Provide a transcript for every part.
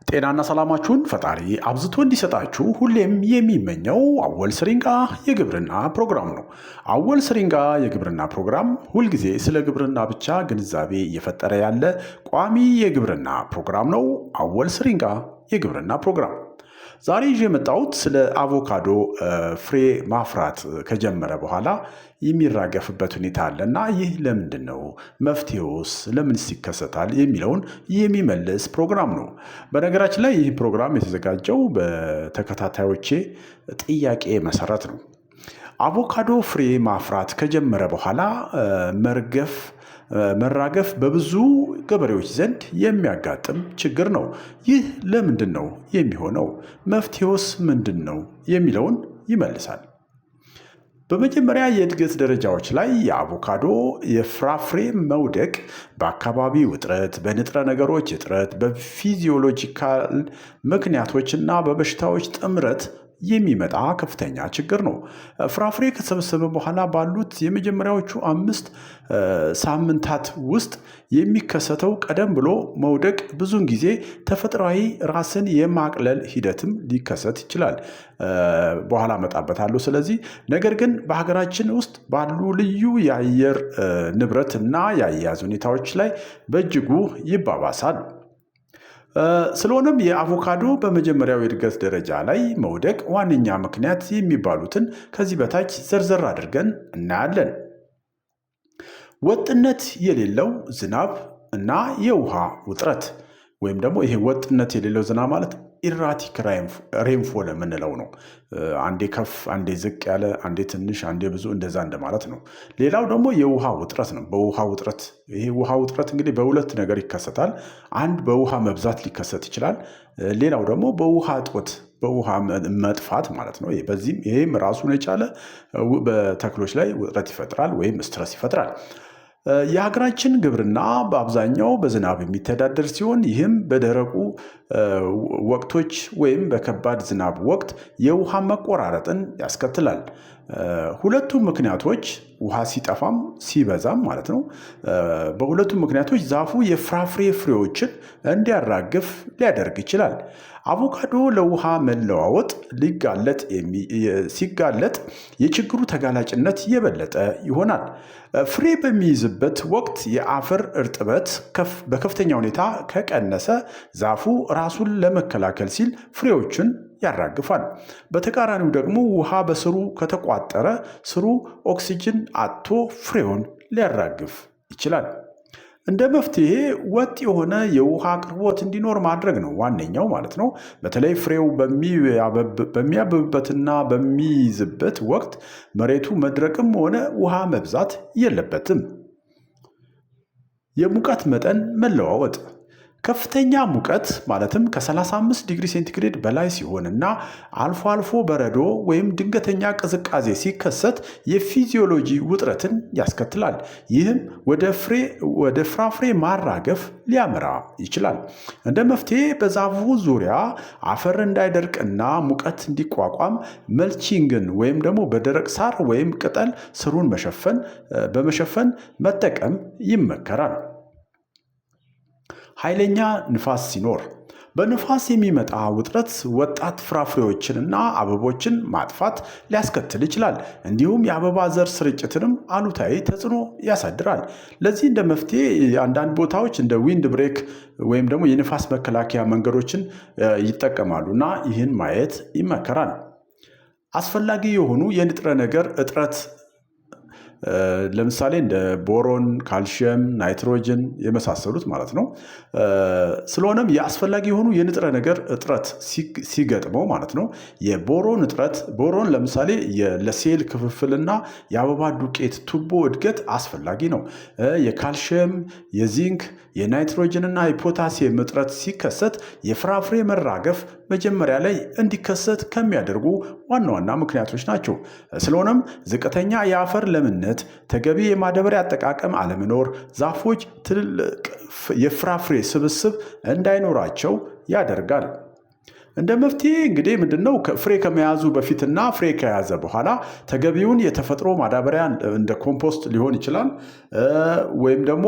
ጤናና ሰላማችሁን ፈጣሪ አብዝቶ እንዲሰጣችሁ ሁሌም የሚመኘው አወል ስሪንጋ የግብርና ፕሮግራም ነው። አወል ስሪንጋ የግብርና ፕሮግራም ሁልጊዜ ስለ ግብርና ብቻ ግንዛቤ እየፈጠረ ያለ ቋሚ የግብርና ፕሮግራም ነው። አወል ስሪንጋ የግብርና ፕሮግራም ዛሬ ይዤ የመጣሁት ስለ አቮካዶ ፍሬ ማፍራት ከጀመረ በኋላ የሚራገፍበት ሁኔታ አለና ይህ ለምንድን ነው? መፍትሄውስ ለምንስ ይከሰታል? የሚለውን የሚመልስ ፕሮግራም ነው። በነገራችን ላይ ይህ ፕሮግራም የተዘጋጀው በተከታታዮቼ ጥያቄ መሰረት ነው። አቮካዶ ፍሬ ማፍራት ከጀመረ በኋላ መራገፍ በብዙ ገበሬዎች ዘንድ የሚያጋጥም ችግር ነው። ይህ ለምንድን ነው የሚሆነው? መፍትሄውስ ምንድን ነው የሚለውን ይመልሳል። በመጀመሪያ የእድገት ደረጃዎች ላይ የአቮካዶ የፍራፍሬ መውደቅ በአካባቢ ውጥረት፣ በንጥረ ነገሮች እጥረት፣ በፊዚዮሎጂካል ምክንያቶችና በበሽታዎች ጥምረት የሚመጣ ከፍተኛ ችግር ነው። ፍራፍሬ ከተሰበሰበ በኋላ ባሉት የመጀመሪያዎቹ 5 ሳምንታት ውስጥ የሚከሰተው ቀደም ብሎ መውደቅ ብዙውን ጊዜ ተፈጥሯዊ ራስን የማቅለል ሂደትም ሊከሰት ይችላል። በኋላ እመጣበታለሁ። ስለዚህ ነገር ግን በሀገራችን ውስጥ ባሉ ልዩ የአየር ንብረት እና የአያያዝ ሁኔታዎች ላይ በእጅጉ ይባባሳል። ስለሆነም የአቮካዶ በመጀመሪያው የእድገት ደረጃ ላይ መውደቅ ዋነኛ ምክንያት የሚባሉትን ከዚህ በታች ዘርዘር አድርገን እናያለን። ወጥነት የሌለው ዝናብ እና የውሃ ውጥረት ወይም ደግሞ ይሄ ወጥነት የሌለው ዝናብ ማለት ኢራቲክ ሬንፎል የምንለው ነው። አንዴ ከፍ አንዴ ዝቅ ያለ፣ አንዴ ትንሽ አንዴ ብዙ፣ እንደዛ እንደማለት ነው። ሌላው ደግሞ የውሃ ውጥረት ነው። ይሄ ውሃ ውጥረት እንግዲህ በሁለት ነገር ይከሰታል። አንድ በውሃ መብዛት ሊከሰት ይችላል። ሌላው ደግሞ በውሃ እጦት፣ በውሃ መጥፋት ማለት ነው። ይሄም ራሱን የቻለ በተክሎች ላይ ውጥረት ይፈጥራል ወይም ስትረስ ይፈጥራል። የሀገራችን ግብርና በአብዛኛው በዝናብ የሚተዳደር ሲሆን ይህም በደረቁ ወቅቶች ወይም በከባድ ዝናብ ወቅት የውሃ መቆራረጥን ያስከትላል። ሁለቱም ምክንያቶች ውሃ ሲጠፋም ሲበዛም ማለት ነው። በሁለቱም ምክንያቶች ዛፉ የፍራፍሬ ፍሬዎችን እንዲያራግፍ ሊያደርግ ይችላል። አቮካዶ ለውሃ መለዋወጥ ሲጋለጥ የችግሩ ተጋላጭነት የበለጠ ይሆናል። ፍሬ በሚይዝበት ወቅት የአፈር እርጥበት በከፍተኛ ሁኔታ ከቀነሰ ዛፉ ራሱን ለመከላከል ሲል ፍሬዎችን ያራግፋል። በተቃራኒው ደግሞ ውሃ በስሩ ከተቋጠረ ስሩ ኦክሲጅን አጥቶ ፍሬውን ሊያራግፍ ይችላል። እንደ መፍትሄ ወጥ የሆነ የውሃ አቅርቦት እንዲኖር ማድረግ ነው ዋነኛው ማለት ነው። በተለይ ፍሬው በሚያብብበትና በሚይዝበት ወቅት መሬቱ መድረቅም ሆነ ውሃ መብዛት የለበትም። የሙቀት መጠን መለዋወጥ ከፍተኛ ሙቀት ማለትም ከ35 ዲግሪ ሴንቲግሬድ በላይ ሲሆንና አልፎ አልፎ በረዶ ወይም ድንገተኛ ቅዝቃዜ ሲከሰት የፊዚዮሎጂ ውጥረትን ያስከትላል። ይህም ወደ ፍራፍሬ ማራገፍ ሊያመራ ይችላል። እንደ መፍትሄ በዛፉ ዙሪያ አፈር እንዳይደርቅና ሙቀት እንዲቋቋም መልቺንግን ወይም ደግሞ በደረቅ ሳር ወይም ቅጠል ስሩን በመሸፈን መጠቀም ይመከራል። ኃይለኛ ንፋስ ሲኖር በንፋስ የሚመጣ ውጥረት ወጣት ፍራፍሬዎችንና አበቦችን ማጥፋት ሊያስከትል ይችላል። እንዲሁም የአበባ ዘር ስርጭትንም አሉታዊ ተጽዕኖ ያሳድራል። ለዚህ እንደ መፍትሄ አንዳንድ ቦታዎች እንደ ዊንድ ብሬክ ወይም ደግሞ የንፋስ መከላከያ መንገዶችን ይጠቀማሉ እና ይህን ማየት ይመከራል። አስፈላጊ የሆኑ የንጥረ ነገር እጥረት ለምሳሌ እንደ ቦሮን፣ ካልሽየም፣ ናይትሮጅን የመሳሰሉት ማለት ነው። ስለሆነም የአስፈላጊ የሆኑ የንጥረ ነገር እጥረት ሲገጥመው ማለት ነው የቦሮን እጥረት ለምሳሌ ለሴል ክፍፍልና የአበባ ዱቄት ቱቦ እድገት አስፈላጊ ነው። የካልሽየም፣ የዚንክ፣ የናይትሮጅን እና የፖታሲየም እጥረት ሲከሰት የፍራፍሬ መራገፍ መጀመሪያ ላይ እንዲከሰት ከሚያደርጉ ዋና ዋና ምክንያቶች ናቸው። ስለሆነም ዝቅተኛ የአፈር ለምነት፣ ተገቢ የማዳበሪያ አጠቃቀም አለመኖር ዛፎች ትልልቅ የፍራፍሬ ስብስብ እንዳይኖራቸው ያደርጋል። እንደ መፍትሄ እንግዲህ ምንድነው ፍሬ ከመያዙ በፊትና ፍሬ ከያዘ በኋላ ተገቢውን የተፈጥሮ ማዳበሪያ እንደ ኮምፖስት ሊሆን ይችላል ወይም ደግሞ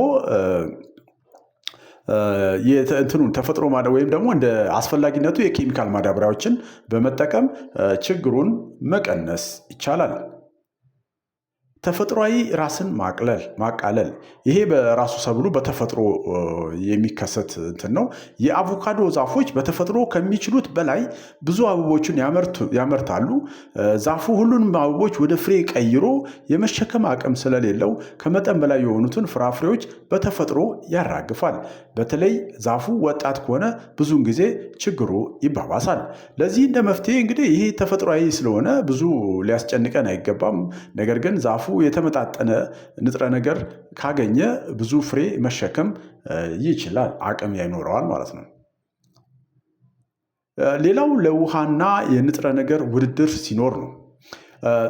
እንትኑን ተፈጥሮ ወይም ደግሞ እንደ አስፈላጊነቱ የኬሚካል ማዳበሪያዎችን በመጠቀም ችግሩን መቀነስ ይቻላል። ተፈጥሯዊ ራስን ማቃለል ይሄ በራሱ ሰብሉ በተፈጥሮ የሚከሰት እንትን ነው። የአቮካዶ ዛፎች በተፈጥሮ ከሚችሉት በላይ ብዙ አበቦችን ያመርታሉ። ዛፉ ሁሉንም አበቦች ወደ ፍሬ ቀይሮ የመሸከም አቅም ስለሌለው ከመጠን በላይ የሆኑትን ፍራፍሬዎች በተፈጥሮ ያራግፋል። በተለይ ዛፉ ወጣት ከሆነ ብዙውን ጊዜ ችግሩ ይባባሳል። ለዚህ እንደ መፍትሄ እንግዲህ ይሄ ተፈጥሯዊ ስለሆነ ብዙ ሊያስጨንቀን አይገባም። ነገር ግን ዛፉ የተመጣጠነ ንጥረ ነገር ካገኘ ብዙ ፍሬ መሸከም ይችላል፣ አቅም ይኖረዋል ማለት ነው። ሌላው ለውሃና የንጥረ ነገር ውድድር ሲኖር ነው።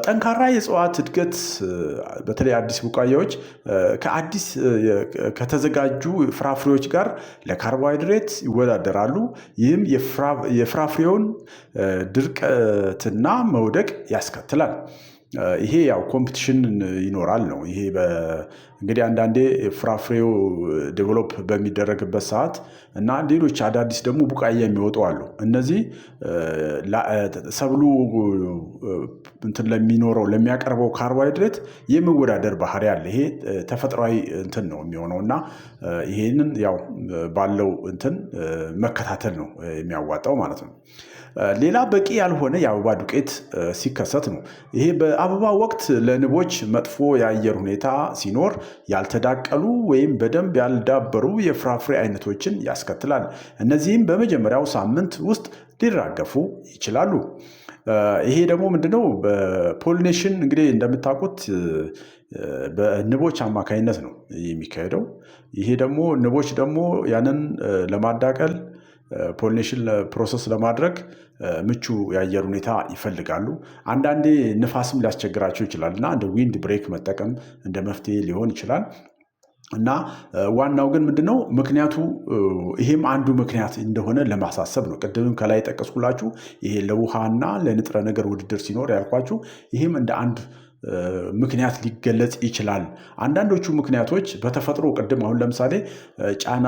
ጠንካራ የእጽዋት እድገት በተለይ አዲስ ቡቃያዎች ከአዲስ ከተዘጋጁ ፍራፍሬዎች ጋር ለካርቦሃይድሬት ይወዳደራሉ። ይህም የፍራፍሬውን ድርቀትና መውደቅ ያስከትላል። ይሄ ያው ኮምፒቲሽን ይኖራል ነው። ይሄ እንግዲህ አንዳንዴ ፍራፍሬው ዴቨሎፕ በሚደረግበት ሰዓት እና ሌሎች አዳዲስ ደግሞ ቡቃያ የሚወጡ አሉ። እነዚህ ሰብሉ እንትን ለሚያቀርበው ካርቦሃይድሬት የመወዳደር ባህሪ አለ። ይሄ ተፈጥሯዊ እንትን ነው የሚሆነው እና ይሄንን ያው ባለው እንትን መከታተል ነው የሚያዋጣው ማለት ነው። ሌላ በቂ ያልሆነ የአበባ ዱቄት ሲከሰት ነው። ይሄ በአበባ ወቅት ለንቦች መጥፎ የአየር ሁኔታ ሲኖር ያልተዳቀሉ ወይም በደንብ ያልዳበሩ የፍራፍሬ አይነቶችን ያስከትላል። እነዚህም በመጀመሪያው ሳምንት ውስጥ ሊራገፉ ይችላሉ። ይሄ ደግሞ ምንድነው? በፖሊኔሽን እንግዲህ እንደምታውቁት በንቦች አማካኝነት ነው የሚካሄደው። ይሄ ደግሞ ንቦች ደግሞ ያንን ለማዳቀል ፖሊኔሽን ፕሮሰስ ለማድረግ ምቹ የአየር ሁኔታ ይፈልጋሉ። አንዳንዴ ንፋስም ሊያስቸግራቸው ይችላል እና እንደ ዊንድ ብሬክ መጠቀም እንደ መፍትሄ ሊሆን ይችላል። እና ዋናው ግን ምንድነው ምክንያቱ? ይሄም አንዱ ምክንያት እንደሆነ ለማሳሰብ ነው። ቅድምም ከላይ ጠቀስኩላችሁ ይሄ ለውሃና ለንጥረ ነገር ውድድር ሲኖር ያልኳችሁ ይሄም እንደ አንድ ምክንያት ሊገለጽ ይችላል። አንዳንዶቹ ምክንያቶች በተፈጥሮ ቅድም አሁን ለምሳሌ ጫና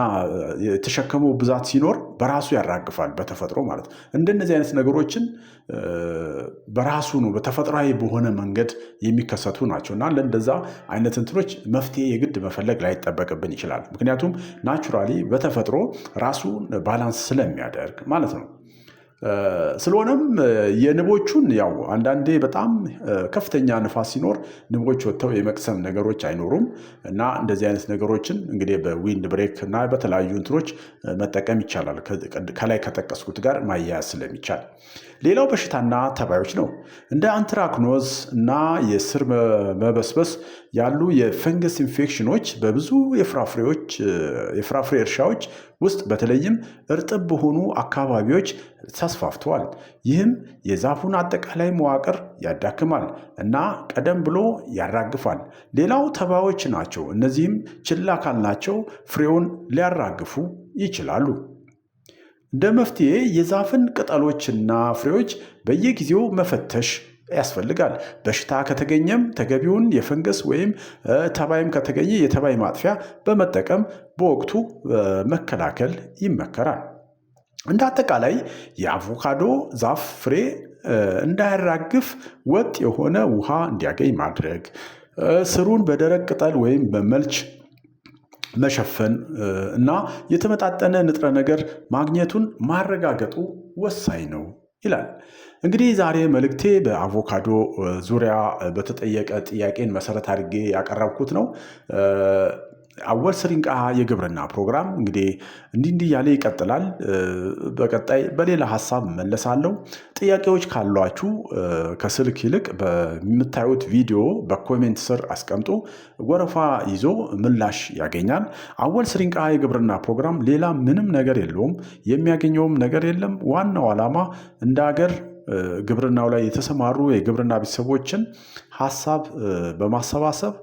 የተሸከመው ብዛት ሲኖር በራሱ ያራግፋል በተፈጥሮ ማለት ነው። እንደነዚህ አይነት ነገሮችን በራሱ ነው በተፈጥሯዊ በሆነ መንገድ የሚከሰቱ ናቸው እና ለእንደዛ አይነት እንትኖች መፍትሄ የግድ መፈለግ ላይጠበቅብን ይችላል። ምክንያቱም ናቹራሊ በተፈጥሮ ራሱን ባላንስ ስለሚያደርግ ማለት ነው። ስለሆነም የንቦቹን ያው አንዳንዴ በጣም ከፍተኛ ንፋስ ሲኖር ንቦች ወጥተው የመቅሰም ነገሮች አይኖሩም እና እንደዚህ አይነት ነገሮችን እንግዲህ በዊንድ ብሬክ እና በተለያዩ እንትኖች መጠቀም ይቻላል፣ ከላይ ከጠቀስኩት ጋር ማያያዝ ስለሚቻል። ሌላው በሽታና ተባዮች ነው። እንደ አንትራክኖዝ እና የስር መበስበስ ያሉ የፈንገስ ኢንፌክሽኖች በብዙ የፍራፍሬ እርሻዎች ውስጥ በተለይም እርጥብ በሆኑ አካባቢዎች ተስፋፍተዋል። ይህም የዛፉን አጠቃላይ መዋቅር ያዳክማል እና ቀደም ብሎ ያራግፋል። ሌላው ተባዮች ናቸው። እነዚህም ችላ ካልናቸው ፍሬውን ሊያራግፉ ይችላሉ። እንደ መፍትሄ የዛፍን ቅጠሎችና ፍሬዎች በየጊዜው መፈተሽ ያስፈልጋል። በሽታ ከተገኘም ተገቢውን የፈንገስ ወይም ተባይም ከተገኘ የተባይ ማጥፊያ በመጠቀም በወቅቱ መከላከል ይመከራል። እንደ አጠቃላይ የአቮካዶ ዛፍ ፍሬ እንዳያራግፍ ወጥ የሆነ ውሃ እንዲያገኝ ማድረግ፣ ስሩን በደረቅ ቅጠል ወይም በመልች መሸፈን እና የተመጣጠነ ንጥረ ነገር ማግኘቱን ማረጋገጡ ወሳኝ ነው ይላል። እንግዲህ ዛሬ መልእክቴ በአቮካዶ ዙሪያ በተጠየቀ ጥያቄን መሰረት አድርጌ ያቀረብኩት ነው። አወል ስሪንቃ የግብርና ፕሮግራም እንግዲህ እንዲህ እያለ ይቀጥላል። በቀጣይ በሌላ ሀሳብ መለሳለሁ። ጥያቄዎች ካሏችሁ ከስልክ ይልቅ በምታዩት ቪዲዮ በኮሜንት ስር አስቀምጡ። ወረፋ ይዞ ምላሽ ያገኛል። አወል ስሪንቃ የግብርና ፕሮግራም ሌላ ምንም ነገር የለውም፣ የሚያገኘውም ነገር የለም። ዋናው ዓላማ እንደ ሀገር ግብርናው ላይ የተሰማሩ የግብርና ቤተሰቦችን ሀሳብ በማሰባሰብ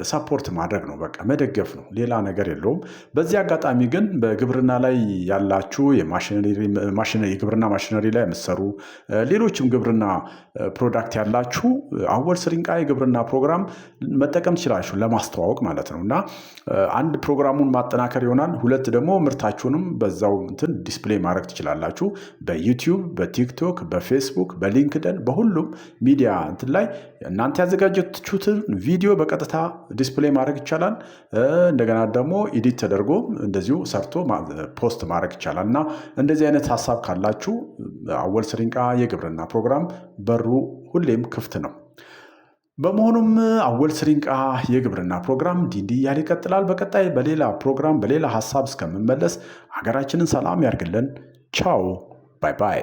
ሰፖርት ማድረግ ነው፣ በቃ መደገፍ ነው፣ ሌላ ነገር የለውም። በዚህ አጋጣሚ ግን በግብርና ላይ ያላችሁ የግብርና ማሽነሪ ላይ የምትሰሩ ሌሎችም ግብርና ፕሮዳክት ያላችሁ አወል ስሪንቃ የግብርና ፕሮግራም መጠቀም ትችላላችሁ፣ ለማስተዋወቅ ማለት ነው። እና አንድ ፕሮግራሙን ማጠናከር ይሆናል፣ ሁለት ደግሞ ምርታችሁንም በዛው እንትን ዲስፕሌይ ማድረግ ትችላላችሁ። በዩቲዩብ፣ በቲክቶክ፣ በፌስቡክ፣ በሊንክደን በሁሉም ሚዲያ እንትን ላይ እናንተ ያዘጋጃችሁትን ቪዲዮ በቀጥታ ዲስፕሌይ ማድረግ ይቻላል። እንደገና ደግሞ ኢዲት ተደርጎ እንደዚሁ ሰርቶ ፖስት ማድረግ ይቻላል። እና እንደዚህ አይነት ሀሳብ ካላችሁ አወል ስሪንቃ የግብርና ፕሮግራም በሩ ሁሌም ክፍት ነው። በመሆኑም አወል ስሪንቃ የግብርና ፕሮግራም እንዲህ እያለ ይቀጥላል። በቀጣይ በሌላ ፕሮግራም በሌላ ሀሳብ እስከምመለስ ሀገራችንን ሰላም ያርግልን። ቻው ባይ ባይ።